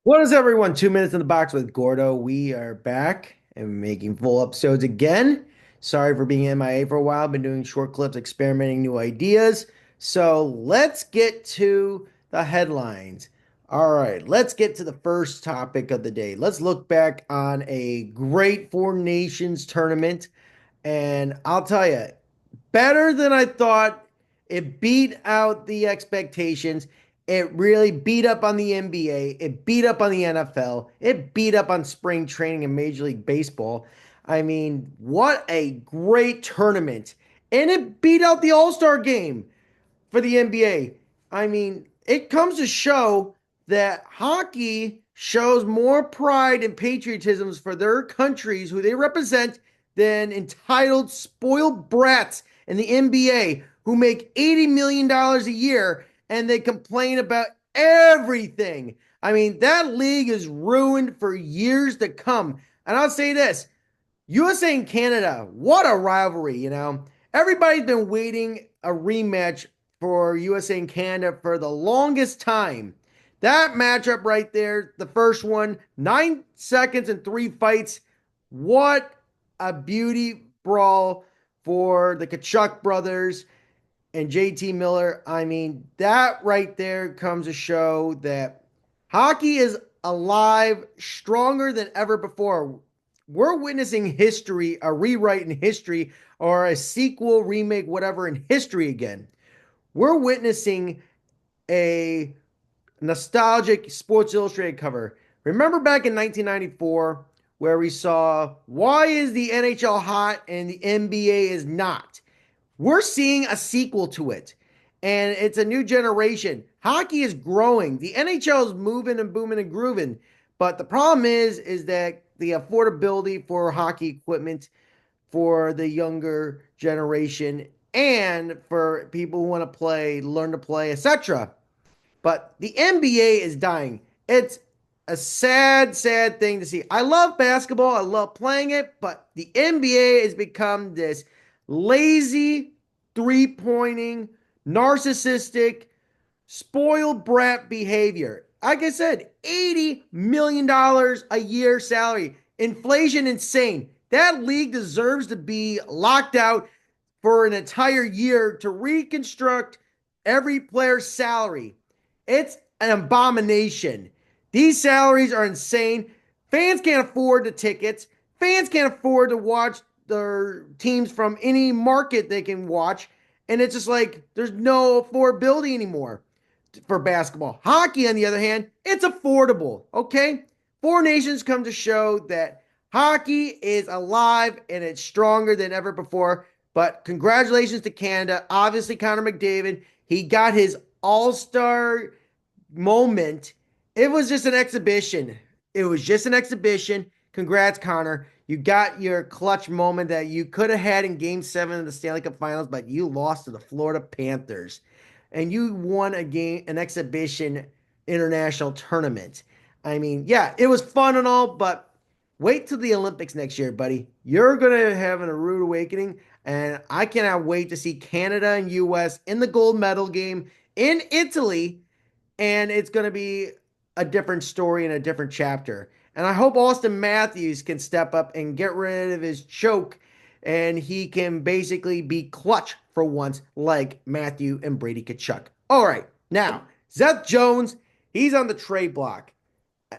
What is everyone? 2 minutes in the box with Gordo. We are back and making full episodes again. Sorry for being MIA for a while. Been doing short clips, experimenting new ideas. So let's get to the headlines. All right, let's get to the first topic of the day. Let's look back on a great Four Nations tournament. And I'll tell you, better than I thought. It beat out the expectations. It really beat up on the NBA. It beat up on the NFL. It beat up on spring training and Major League Baseball. I mean, what a great tournament. And it beat out the All Star game for the NBA. I mean, it comes to show that hockey shows more pride and patriotism for their countries who they represent than entitled spoiled brats in the NBA who make $80 million a year and they complain about everything. I mean, that league is ruined for years to come. And I'll say this, USA and Canada, what a rivalry, you know. Everybody's been waiting a rematch for USA and Canada for the longest time. That matchup right there, the first one, 9 seconds and three fights. What a beauty brawl for the Kachuk brothers and JT Miller. I mean, that right there comes to show that hockey is alive, stronger than ever before. We're witnessing history, a rewrite in history, or a sequel, remake, whatever in history again. We're witnessing a nostalgic Sports Illustrated cover. Remember back in 1994 where we saw why is the NHL hot and the NBA is not? We're seeing a sequel to it, and it's a new generation. Hockey is growing. The NHL is moving and booming and grooving, but the problem is that the affordability for hockey equipment for the younger generation and for people who want to play, learn to play, etc. But the NBA is dying. It's a sad, sad thing to see. I love basketball. I love playing it, but the NBA has become this lazy, three-pointing, narcissistic, spoiled brat behavior. Like I said, $80 million a year salary. Inflation insane. That league deserves to be locked out for an entire year to reconstruct every player's salary. It's an abomination. These salaries are insane. Fans can't afford the tickets. Fans can't afford to watch their teams from any market they can watch. And it's just like there's no affordability anymore for basketball. Hockey, on the other hand, it's affordable. Okay. Four Nations come to show that hockey is alive and it's stronger than ever before. But congratulations to Canada. Obviously, Connor McDavid, he got his all star moment. It was just an exhibition. It was just an exhibition. Congrats, Connor. You got your clutch moment that you could have had in game seven of the Stanley Cup Finals, but you lost to the Florida Panthers. And you won a game, an exhibition international tournament. I mean, yeah, it was fun and all, but wait till the Olympics next year, buddy. You're going to have a rude awakening. And I cannot wait to see Canada and US in the gold medal game in Italy, and it's going to be a different story and a different chapter. And I hope Austin Matthews can step up and get rid of his choke and he can basically be clutch for once like Matthew and Brady Kachuk. All right, now, Seth Jones, he's on the trade block.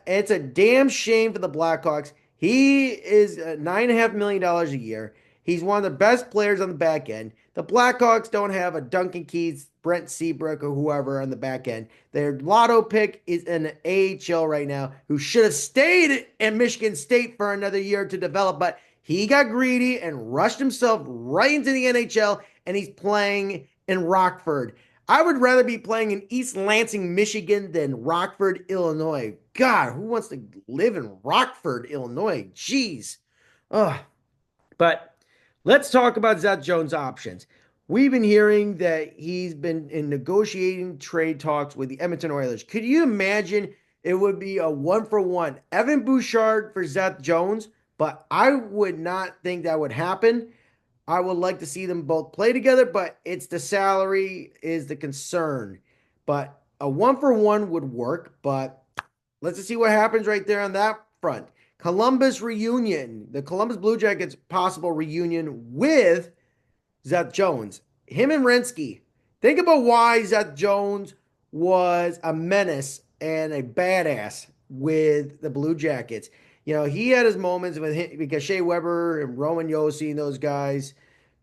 It's a damn shame for the Blackhawks. He is $9.5 million a year. He's one of the best players on the back end. The Blackhawks don't have a Duncan Keith, Brent Seabrook, or whoever on the back end. Their lotto pick is in the AHL right now, who should have stayed at Michigan State for another year to develop, but he got greedy and rushed himself right into the NHL, and he's playing in Rockford. I would rather be playing in East Lansing, Michigan than Rockford, Illinois. God, who wants to live in Rockford, Illinois? Jeez. Ugh. But let's talk about Zach Jones' options. We've been hearing that he's been in negotiating trade talks with the Edmonton Oilers. Could you imagine it would be a one for one Evan Bouchard for Zach Jones? But I would not think that would happen. I would like to see them both play together, but it's the salary is the concern. But a one for one would work, but let's just see what happens right there on that front. Columbus reunion, the Columbus Blue Jackets possible reunion with Seth Jones. Him and Rensky. Think about why Seth Jones was a menace and a badass with the Blue Jackets. He had his moments with him because Shea Weber and Roman Yossi and those guys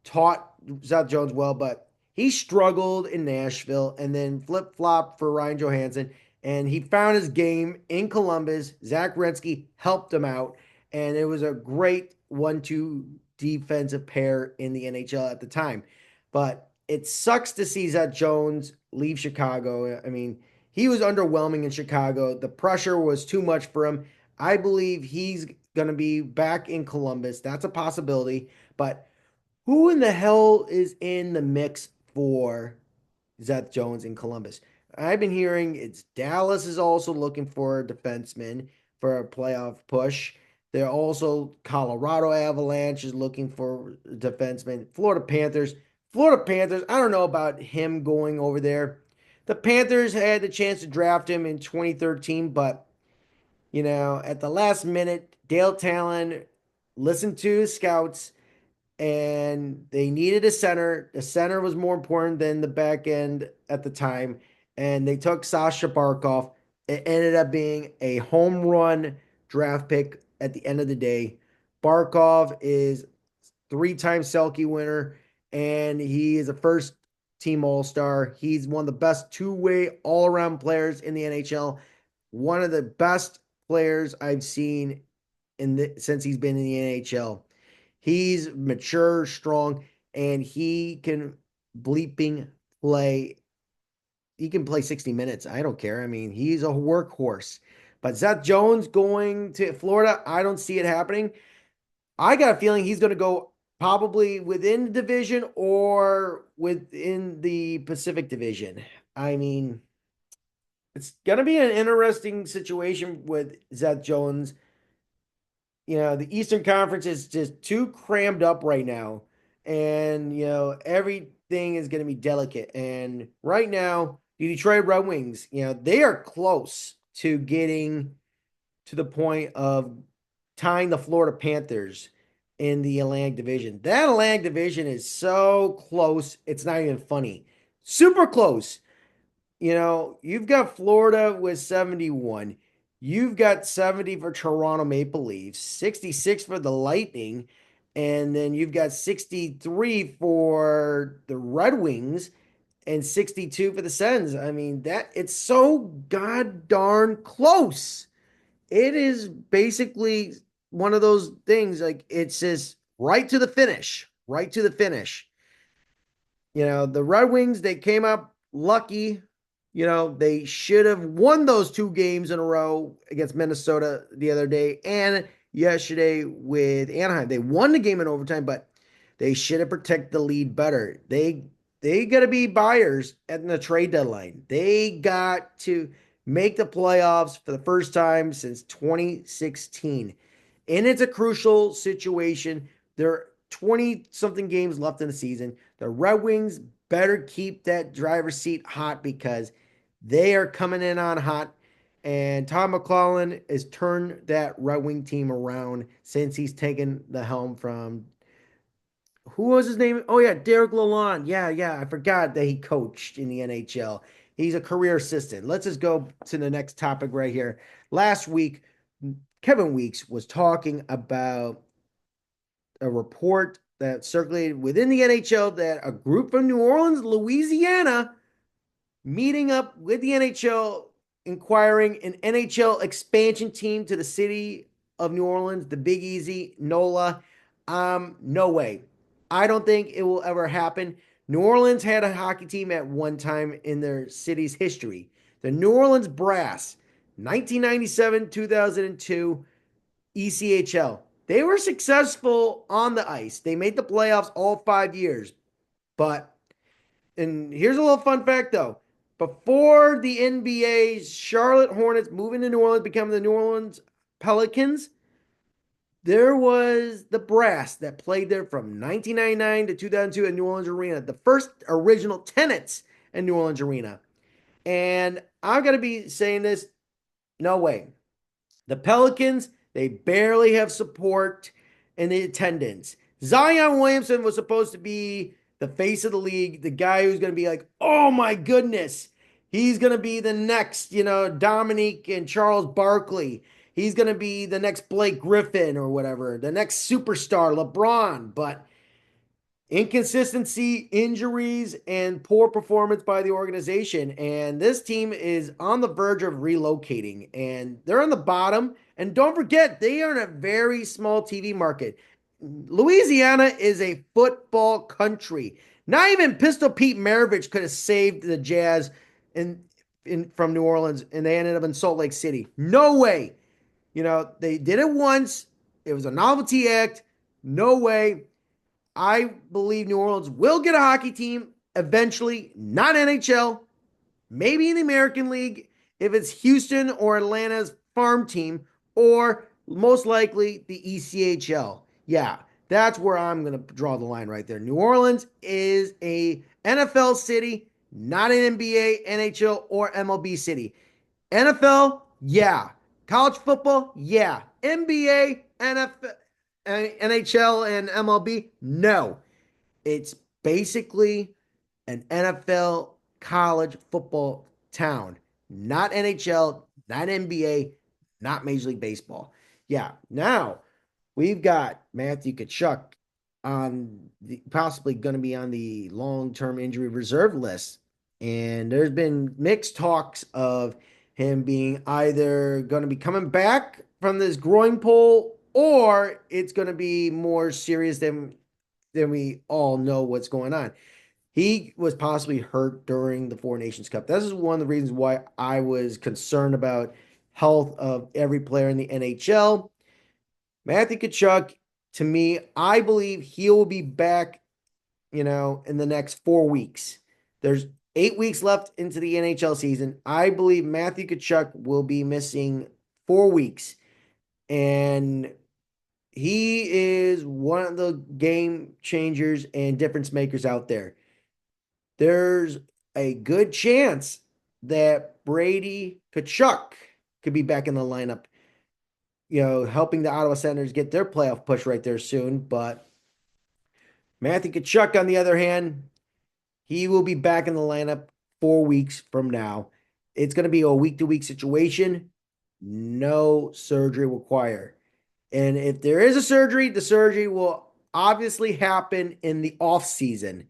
taught Seth Jones well, but he struggled in Nashville and then flip flop for Ryan Johansson. And he found his game in Columbus. Zach Rensky helped him out. And it was a great 1-2 defensive pair in the NHL at the time. But it sucks to see Zach Jones leave Chicago. I mean, he was underwhelming in Chicago. The pressure was too much for him. I believe he's going to be back in Columbus. That's a possibility. But who in the hell is in the mix for Seth Jones in Columbus? I've been hearing it's Dallas is also looking for a defenseman for a playoff push. They're also Colorado Avalanche is looking for a defenseman. Florida Panthers. Florida Panthers, I don't know about him going over there. The Panthers had the chance to draft him in 2013, but at the last minute, Dale Talon listened to his scouts and they needed a center. The center was more important than the back end at the time, and they took Sasha Barkov. It ended up being a home run draft pick at the end of the day. Barkov is three-time Selke winner, and he is a first team All-Star. He's one of the best two-way all-around players in the NHL. One of the best players I've seen since he's been in the NHL. He's mature, strong, and he can bleeping play. He can play 60 minutes. I don't care. I mean, he's a workhorse. But Seth Jones going to Florida, I don't see it happening. I got a feeling he's going to go probably within the division or within the Pacific Division. I mean, it's going to be an interesting situation with Seth Jones. The Eastern Conference is just too crammed up right now. And, everything is going to be delicate. And right now, the Detroit Red Wings, they are close to getting to the point of tying the Florida Panthers in the Atlantic Division. That Atlantic Division is so close, it's not even funny. Super close. You've got Florida with 71. You've got 70 for Toronto Maple Leafs, 66 for the Lightning, and then you've got 63 for the Red Wings and 62 for the Sens. I mean, that it's so god darn close. It is basically one of those things like it's just right to the finish, right to the finish. The Red Wings, they came up lucky. They should have won those two games in a row against Minnesota the other day and yesterday with Anaheim. They won the game in overtime, but they should have protected the lead better. They got to be buyers at the trade deadline. They got to make the playoffs for the first time since 2016. And it's a crucial situation. There are 20 something games left in the season. The Red Wings better keep that driver's seat hot because they are coming in on hot. And Tom McClellan has turned that Red Wing team around since he's taken the helm from who was his name? Oh yeah, Derek Lalonde. Yeah. I forgot that he coached in the NHL. He's a career assistant. Let's just go to the next topic right here. Last week, Kevin Weeks was talking about a report that circulated within the NHL that a group from New Orleans, Louisiana, meeting up with the NHL, inquiring an NHL expansion team to the city of New Orleans, the Big Easy, NOLA. No way. I don't think it will ever happen. New Orleans had a hockey team at one time in their city's history. The New Orleans Brass, 1997, 2002, ECHL. They were successful on the ice. They made the playoffs all 5 years. But, and here's a little fun fact though. Before the NBA's Charlotte Hornets moving to New Orleans, becoming the New Orleans Pelicans, there was the Brass that played there from 1999 to 2002 at New Orleans Arena, the first original tenants in New Orleans Arena. And I'm going to be saying this, No way. The Pelicans, they barely have support in the attendance. Zion Williamson was supposed to be the face of the league, the guy who's going to be like, oh my goodness, he's going to be the next, Dominique and Charles Barkley. He's going to be the next Blake Griffin or whatever, the next superstar, LeBron. But inconsistency, injuries, and poor performance by the organization. And this team is on the verge of relocating, and they're on the bottom. And don't forget, they are in a very small TV market. Louisiana is a football country. Not even Pistol Pete Maravich could have saved the Jazz from New Orleans, and they ended up in Salt Lake City. No way. They did it once. It was a novelty act. No way. I believe New Orleans will get a hockey team eventually, not NHL, maybe in the American League if it's Houston or Atlanta's farm team, or most likely the ECHL. Yeah, that's where I'm going to draw the line right there. New Orleans is a NFL city, not an NBA, NHL, or MLB city. NFL, yeah. College football, yeah. NBA, NFL, NHL, and MLB, no. It's basically an NFL college football town, not NHL, not NBA, not Major League Baseball. Yeah. Now we've got Matthew Tkachuk possibly going to be on the long-term injury reserve list, and there's been mixed talks of him being either going to be coming back from this groin pull or it's going to be more serious than we all know what's going on. He was possibly hurt during the Four Nations Cup. This is one of the reasons why I was concerned about health of every player in the NHL. Matthew Tkachuk, to me, I believe he will be back, in the next 4 weeks. There's 8 weeks left into the NHL season. I believe Matthew Tkachuk will be missing 4 weeks. And he is one of the game changers and difference makers out there. There's a good chance that Brady Tkachuk could be back in the lineup, helping the Ottawa Senators get their playoff push right there soon. But Matthew Tkachuk, on the other hand, he will be back in the lineup 4 weeks from now. It's going to be a week-to-week situation. No surgery required. And if there is a surgery, the surgery will obviously happen in the off season.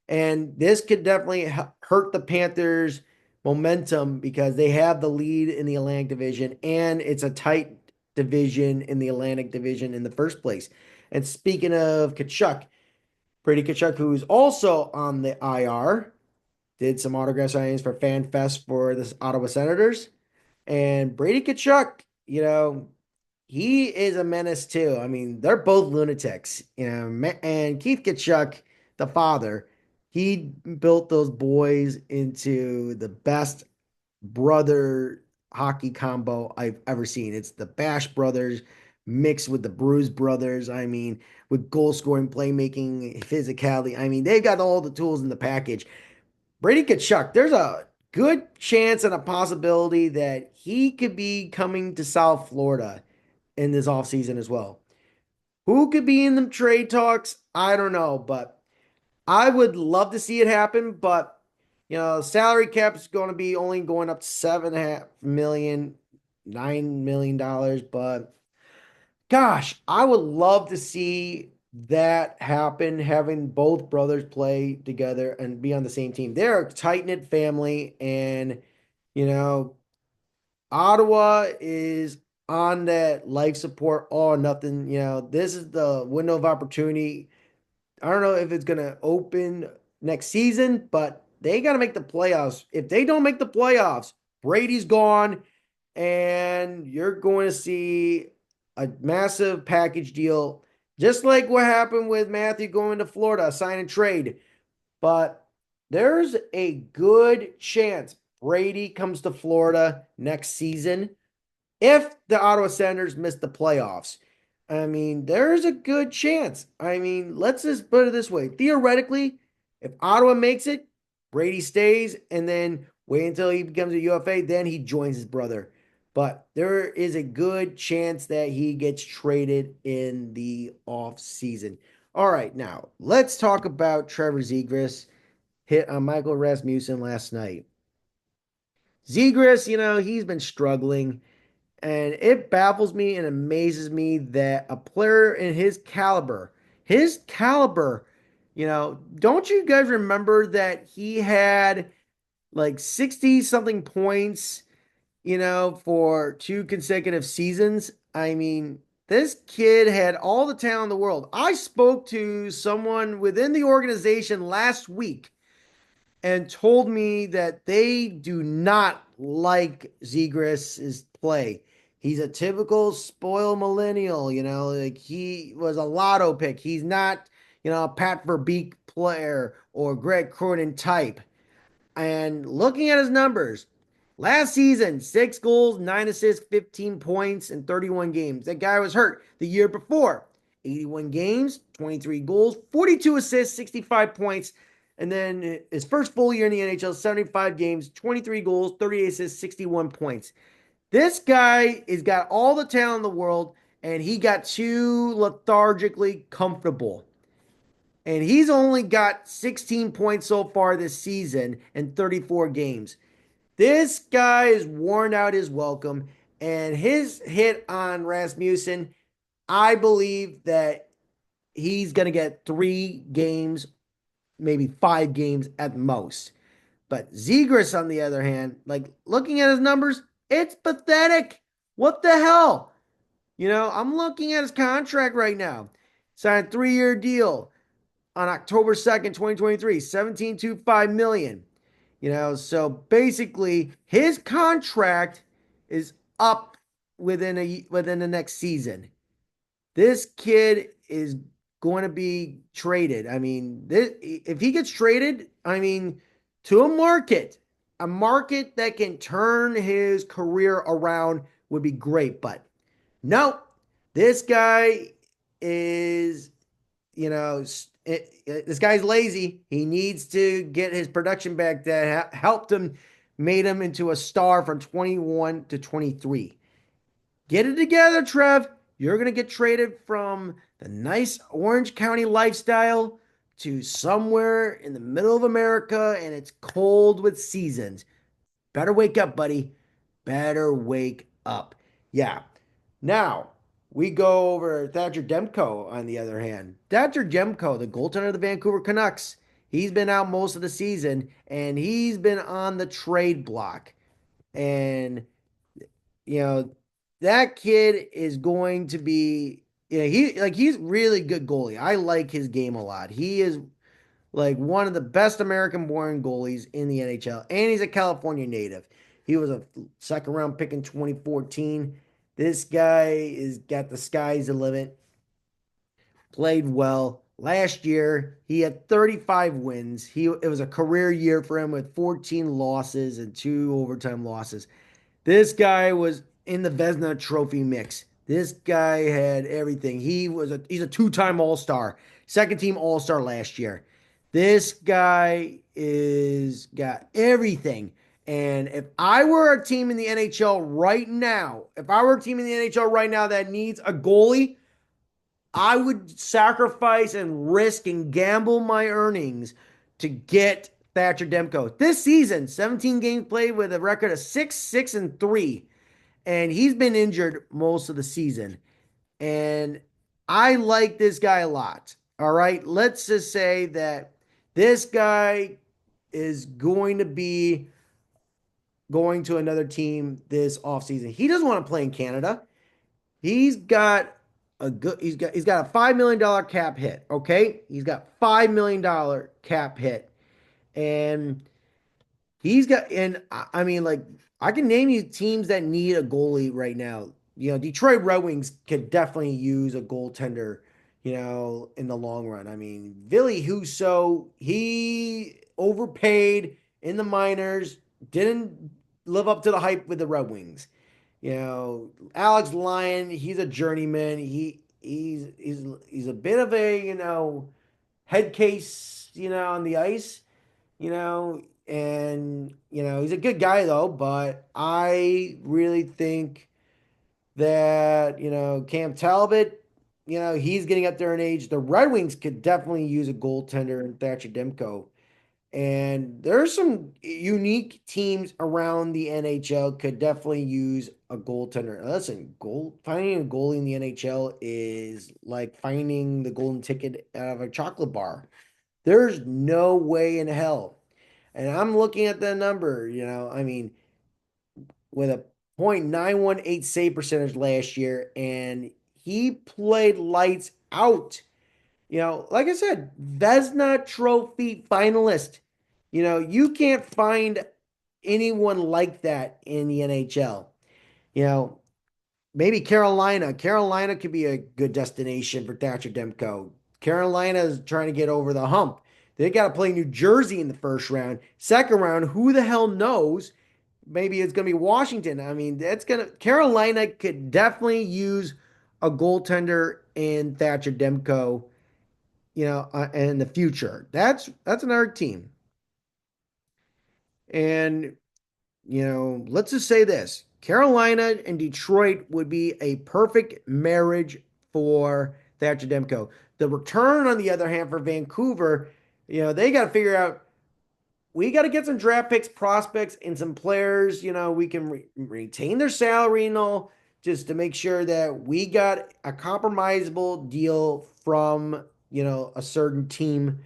And this could definitely hurt the Panthers' momentum because they have the lead in the Atlantic Division, and it's a tight division in the Atlantic Division in the first place. And speaking of Tkachuk, Brady Tkachuk, who's also on the IR, did some autograph signings for Fan Fest for the Ottawa Senators. And Brady Tkachuk, he is a menace too. I mean, they're both lunatics, and Keith Tkachuk, the father, he built those boys into the best brother hockey combo I've ever seen. It's the Bash brothers mixed with the Bruise brothers. I mean, with goal scoring, playmaking, physicality. I mean, they've got all the tools in the package. Brady Tkachuk, there's a good chance and a possibility that he could be coming to South Florida in this offseason as well. Who could be in the trade talks? I don't know, but I would love to see it happen. But salary cap is going to be only going up to 7.5 million, $9 million. But gosh, I would love to see that happen, having both brothers play together and be on the same team. They're a tight-knit family, and you know, Ottawa is on that life support all or nothing. This is the window of opportunity. I don't know if it's gonna open next season, but they gotta make the playoffs. If they don't make the playoffs, Brady's gone, and you're going to see a massive package deal, just like what happened with Matthew going to Florida, sign and trade. But there's a good chance Brady comes to Florida next season if the Ottawa Senators miss the playoffs. I mean, there's a good chance. I mean, let's just put it this way. Theoretically, if Ottawa makes it, Brady stays and then wait until he becomes a UFA, then he joins his brother. but there is a good chance that he gets traded in the off season. All right, now let's talk about Trevor Zegras hit on Michael Rasmussen last night. Zegras, he's been struggling, and it baffles me and amazes me that a player in his caliber, don't you guys remember that he had like 60 something points, for two consecutive seasons? I mean, this kid had all the talent in the world. I spoke to someone within the organization last week and told me that they do not like Zegras' play. He's a typical spoiled millennial, like he was a lotto pick. He's not, a Pat Verbeek player or Greg Cronin type. And looking at his numbers, last season, 6 goals, 9 assists, 15 points in 31 games. That guy was hurt the year before. 81 games, 23 goals, 42 assists, 65 points. And then his first full year in the NHL, 75 games, 23 goals, 38 assists, 61 points. This guy has got all the talent in the world, and he got too lethargically comfortable. And he's only got 16 points so far this season in 34 games. This guy is worn out his welcome, and his hit on Rasmussen, I believe that he's going to get 3 games, maybe 5 games at most. But Zegras, on the other hand, like looking at his numbers, it's pathetic. What the hell? I'm looking at his contract right now. Signed a 3-year deal on October 2nd, 2023, 17.25 million. So basically his contract is up within the next season. This kid is going to be traded. I mean, if he gets traded, I mean, to a market that can turn his career around would be great. But no, this guy is this guy's lazy. He needs to get his production back that helped him, made him into a star from 21 to 23. Get it together, Trev. You're going to get traded from the nice Orange County lifestyle to somewhere in the middle of America, and it's cold with seasons. Better wake up, buddy. Better wake up. Yeah. Now, we go over Thatcher Demko on the other hand. Thatcher Demko, the goaltender of the Vancouver Canucks, he's been out most of the season and he's been on the trade block. And, you know, that kid is going to be, he's really good goalie. I like his game a lot. He is like one of the best American born goalies in the NHL, and he's a California native. He was a second round pick in 2014. This guy is got the sky's the limit. Played well. Last year, he had 35 wins. It was a career year for him with 14 losses and 2 overtime losses. This guy was in the Vezina Trophy mix. This guy had everything. He's a two-time All-Star, second team All-Star last year. This guy is got everything. And if I were a team in the NHL right now, if I were a team in the NHL right now that needs a goalie, I would sacrifice and risk and gamble my earnings to get Thatcher Demko. This season, 17 games played with a record of 6-6-3, and he's been injured most of the season. And I like this guy a lot. All right, let's just say that this guy is going to be going to another team this offseason. He doesn't want to play in Canada. He's got he's got a $5 million cap hit. Okay, he's got $5 million cap hit, and I mean, like, I can name you teams that need a goalie right now. Detroit Red Wings could definitely use a goaltender, in the long run. I mean, Ville Husso, he overpaid in the minors, didn't live up to the hype with the Red Wings. Alex Lyon, he's a journeyman. He's a bit of a, head case, on the ice, you know, And, he's a good guy though, but I really think that, Cam Talbot, he's getting up there in age. The Red Wings could definitely use a goaltender in Thatcher Demko. And there's some unique teams around the NHL could definitely use a goaltender. Listen, finding a goalie in the NHL is like finding the golden ticket out of a chocolate bar. There's no way in hell. And I'm looking at the number, I mean, with a .918 save percentage last year, and he played lights out. Like I said, Vezina Trophy finalist. You can't find anyone like that in the NHL. You know, Maybe Carolina. Carolina could be a good destination for Thatcher Demko. Carolina is trying to get over the hump. They got to play New Jersey in the first round. Second round, who the hell knows? Maybe it's going to be Washington. I mean, Carolina could definitely use a goaltender in Thatcher Demko, in the future. That's another team. And let's just say this. Carolina and Detroit would be a perfect marriage for Thatcher Demko. The return, on the other hand, for Vancouver, they got to figure out we got to get some draft picks, prospects, and some players. We can retain their salary and all, just to make sure that we got a compromisable deal from a certain team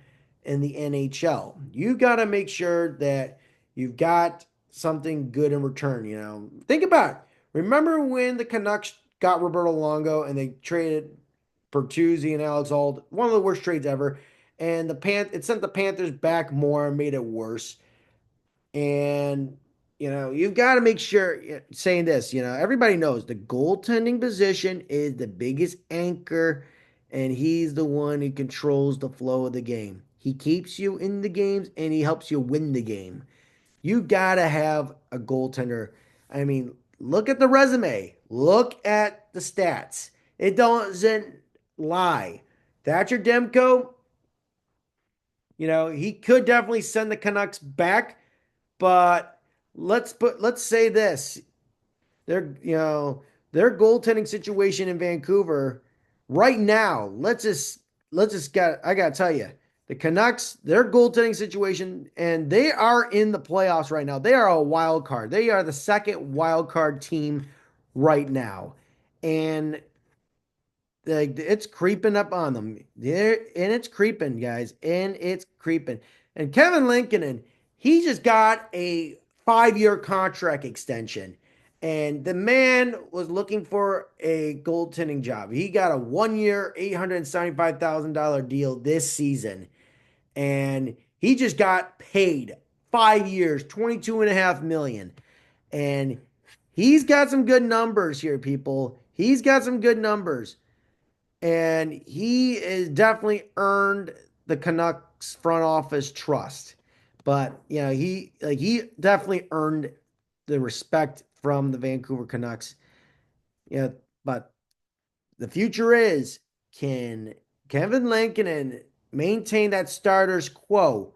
in the NHL. You got to make sure that you've got something good in return. Think about it. Remember when the Canucks got Roberto Longo and they traded Bertuzzi and Alex Auld, one of the worst trades ever, and it sent the Panthers back more and made it worse. And you've got to make sure saying this, everybody knows the goaltending position is the biggest anchor, and he's the one who controls the flow of the game. He keeps you in the games and he helps you win the game. You got to have a goaltender. I mean, look at the resume, look at the stats. It doesn't lie. Thatcher Demko, he could definitely send the Canucks back, but let's say this. Their you know, their goaltending situation in Vancouver right now, let's just got I gotta tell you, the Canucks, their goaltending situation, and they are in the playoffs right now. They are a wild card. They are the second wild card team right now. And like it's creeping up on them. There and it's creeping, guys, and it's creeping. And Kevin Lincoln, he just got a 5-year contract extension. And the man was looking for a goaltending job. He got a 1-year, $875,000 deal this season. And he just got paid 5 years, 22.5 million. And he's got some good numbers here, people. He's got some good numbers, and he has definitely earned the Canucks front office trust. But he definitely earned the respect from the Vancouver Canucks. But the future is, can Kevin Lankinen maintain that starters quo?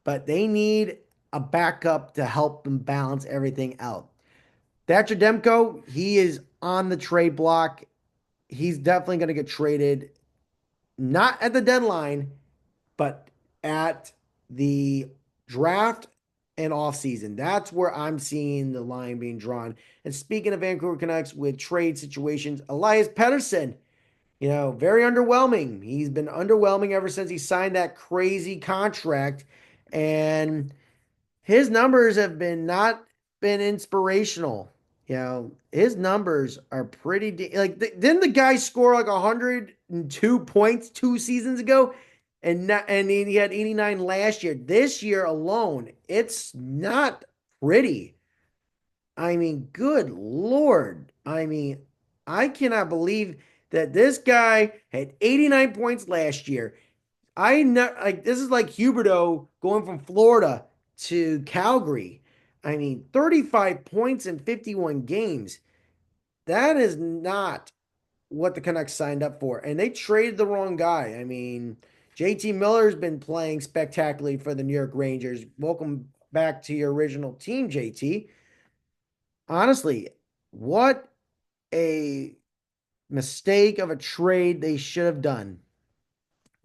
But they need a backup to help them balance everything out. Thatcher Demko, he is on the trade block. He's definitely going to get traded, not at the deadline, but at the draft and offseason. That's where I'm seeing the line being drawn. And speaking of Vancouver Canucks with trade situations, Elias Pettersson, very underwhelming. He's been underwhelming ever since he signed that crazy contract. And his numbers have not been inspirational. His numbers are pretty like didn't the guy score like 102 points 2 seasons ago, and he had 89 last year. This year alone, it's not pretty. I mean, good Lord. I mean, I cannot believe that this guy had 89 points last year. I know, like, this is like Huberto going from Florida to Calgary. I mean, 35 points in 51 games. That is not what the Canucks signed up for. And they traded the wrong guy. I mean, JT Miller's been playing spectacularly for the New York Rangers. Welcome back to your original team, JT. Honestly, what a mistake of a trade they should have done.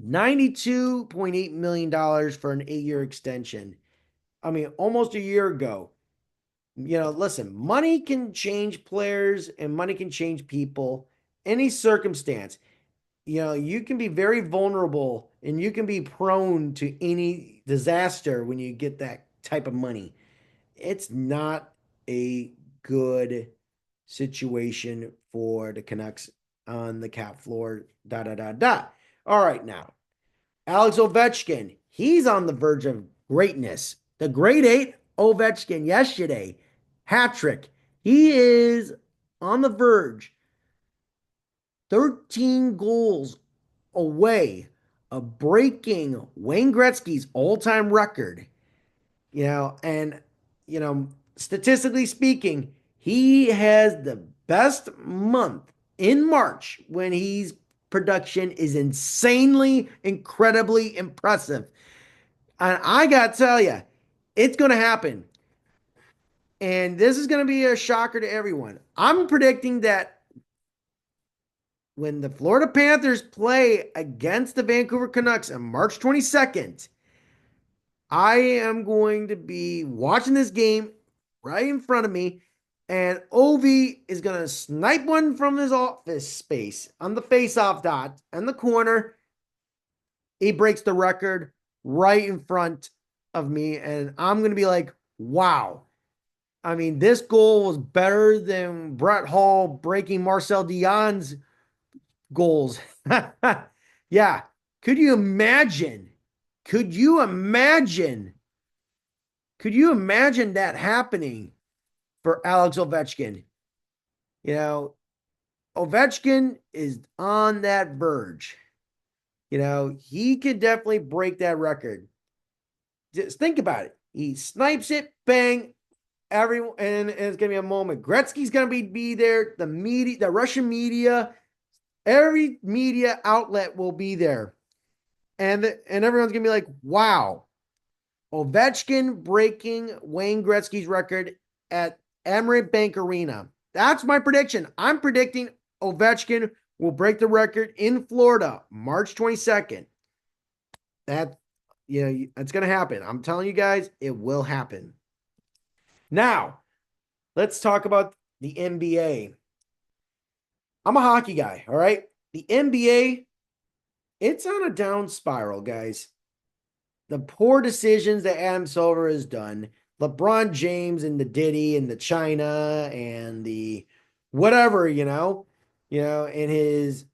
$92.8 million for an 8-year extension. I mean, almost a year ago. Listen, money can change players and money can change people. Any circumstance, you can be very vulnerable and you can be prone to any disaster when you get that type of money. It's not a good situation for the Canucks on the cap floor. Da da da da. All right, now Alex Ovechkin, he's on the verge of greatness. The grade eight Ovechkin yesterday, hat trick. He is on the verge, 13 goals away of breaking Wayne Gretzky's all-time record. And statistically speaking, he has the best month in March when he's production is insanely, incredibly impressive. And I got to tell you, it's going to happen. And this is going to be a shocker to everyone. I'm predicting that when the Florida Panthers play against the Vancouver Canucks on March 22nd, I am going to be watching this game right in front of me, and Ovi is going to snipe one from his office space on the face-off dot in the corner. He breaks the record right in front of me, and I'm going to be like, wow. I mean, this goal was better than Brett Hall breaking Marcel Dion's goals. Yeah. Could you imagine? Could you imagine? Could you imagine that happening for Alex Ovechkin? You know, Ovechkin is on that verge. He could definitely break that record. Just think about it. He snipes it, bang, everyone, and it's gonna be a moment. Gretzky's gonna be there. The media, the Russian media, every media outlet will be there, and everyone's gonna be like, "Wow, Ovechkin breaking Wayne Gretzky's record at Emirates Bank Arena." That's my prediction. I'm predicting Ovechkin will break the record in Florida, March 22nd. That, it's going to happen. I'm telling you guys, it will happen. Now, let's talk about the NBA. I'm a hockey guy, all right? The NBA, it's on a down spiral, guys. The poor decisions that Adam Silver has done, LeBron James and the Diddy and the China and the whatever, and his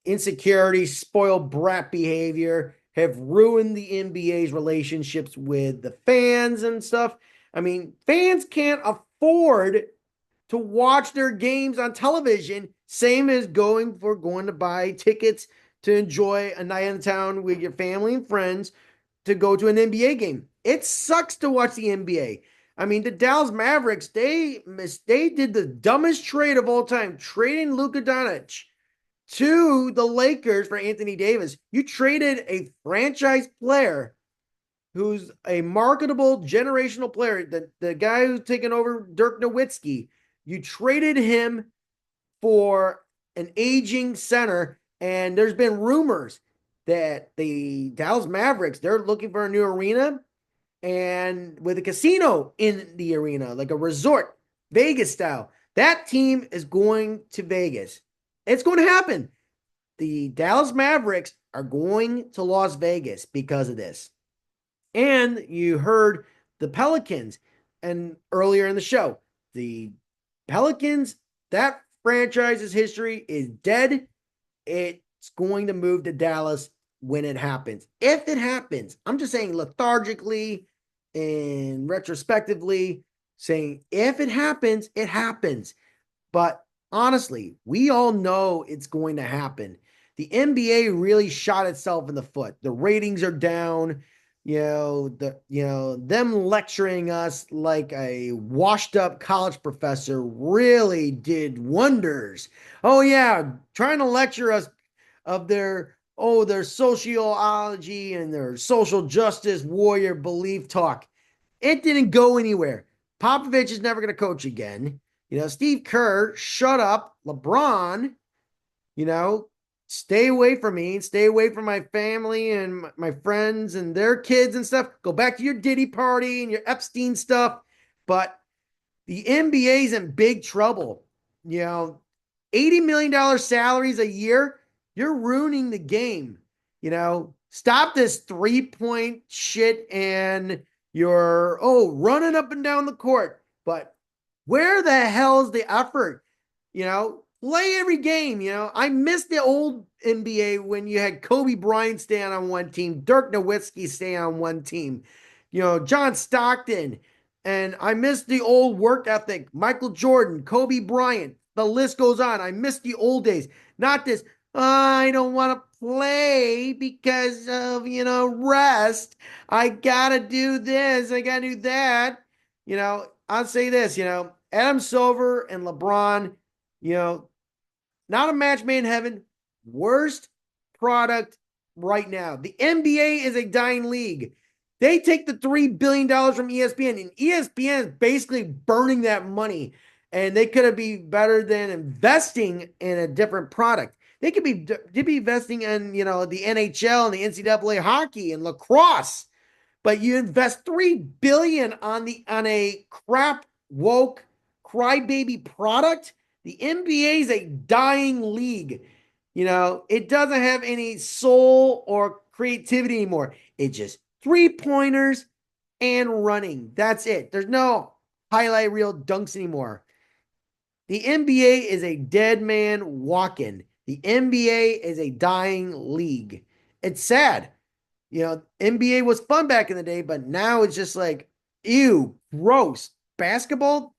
insecurity, spoiled brat behavior have ruined the NBA's relationships with the fans and stuff. I mean, fans can't afford to watch their games on television, same as going to buy tickets to enjoy a night in town with your family and friends to go to an NBA game. It sucks to watch the NBA. I mean, the Dallas Mavericks, they did the dumbest trade of all time, trading Luka Doncic to the Lakers for Anthony Davis. You traded a franchise player who's a marketable generational player, the guy who's taken over Dirk Nowitzki. You traded him for an aging center, and there's been rumors that the Dallas Mavericks, they're looking for a new arena and with a casino in the arena, like a resort, Vegas style. That team is going to Vegas. It's going to happen. The Dallas Mavericks are going to Las Vegas because of this. And you heard the Pelicans, and earlier in the show, the Pelicans, that franchise's history is dead. It's going to move to Dallas when it happens. If it happens, I'm just saying lethargically and retrospectively, saying if it happens, it happens. But honestly, we all know it's going to happen. The NBA really shot itself in the foot. The ratings are down. Them lecturing us like a washed up college professor really did wonders. Oh yeah, trying to lecture us of their sociology and their social justice warrior belief talk. It didn't go anywhere. Popovich is never going to coach again. Steve Kerr, shut up. LeBron, you know, stay away from me and stay away from my family and my friends and their kids and stuff. Go back to your Diddy party and your Epstein stuff. But the NBA's in big trouble. You know, $80 million salaries a year, you're ruining the game. Stop this 3-point shit and you're, running up and down the court. But where the hell's the effort? Play every game. I miss the old NBA when you had Kobe Bryant staying on one team, Dirk Nowitzki staying on one team, John Stockton. And I miss the old work ethic. Michael Jordan, Kobe Bryant, the list goes on. I miss the old days. Not this, I don't want to play because of, rest. I got to do this. I got to do that. I'll say this, Adam Silver and LeBron, you know, not a match made in heaven. Worst product right now. The NBA is a dying league. They take the $3 billion from ESPN, and ESPN is basically burning that money. And they could be better than investing in a different product. They'd be investing in, the NHL and the NCAA hockey and lacrosse. But you invest $3 billion on a crap woke crybaby product. The NBA is a dying league. It doesn't have any soul or creativity anymore. It's just 3-pointers and running. That's it. There's no highlight reel dunks anymore. The NBA is a dead man walking. The NBA is a dying league. It's sad. NBA was fun back in the day, but now it's just like, ew, gross. Basketball,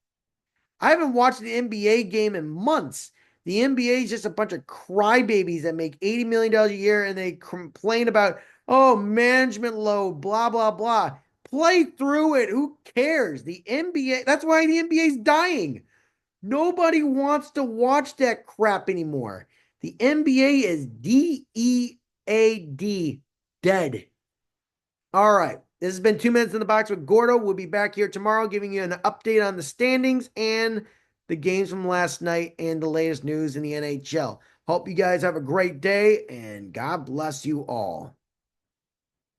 I haven't watched an NBA game in months. The NBA is just a bunch of crybabies that make $80 million a year and they complain about, oh, management load, blah, blah, blah. Play through it. Who cares? The NBA, that's why the NBA is dying. Nobody wants to watch that crap anymore. The NBA is DEAD, dead. All right. This has been 2 Minutes in the Box with Gordo. We'll be back here tomorrow giving you an update on the standings and the games from last night and the latest news in the NHL. Hope you guys have a great day and God bless you all.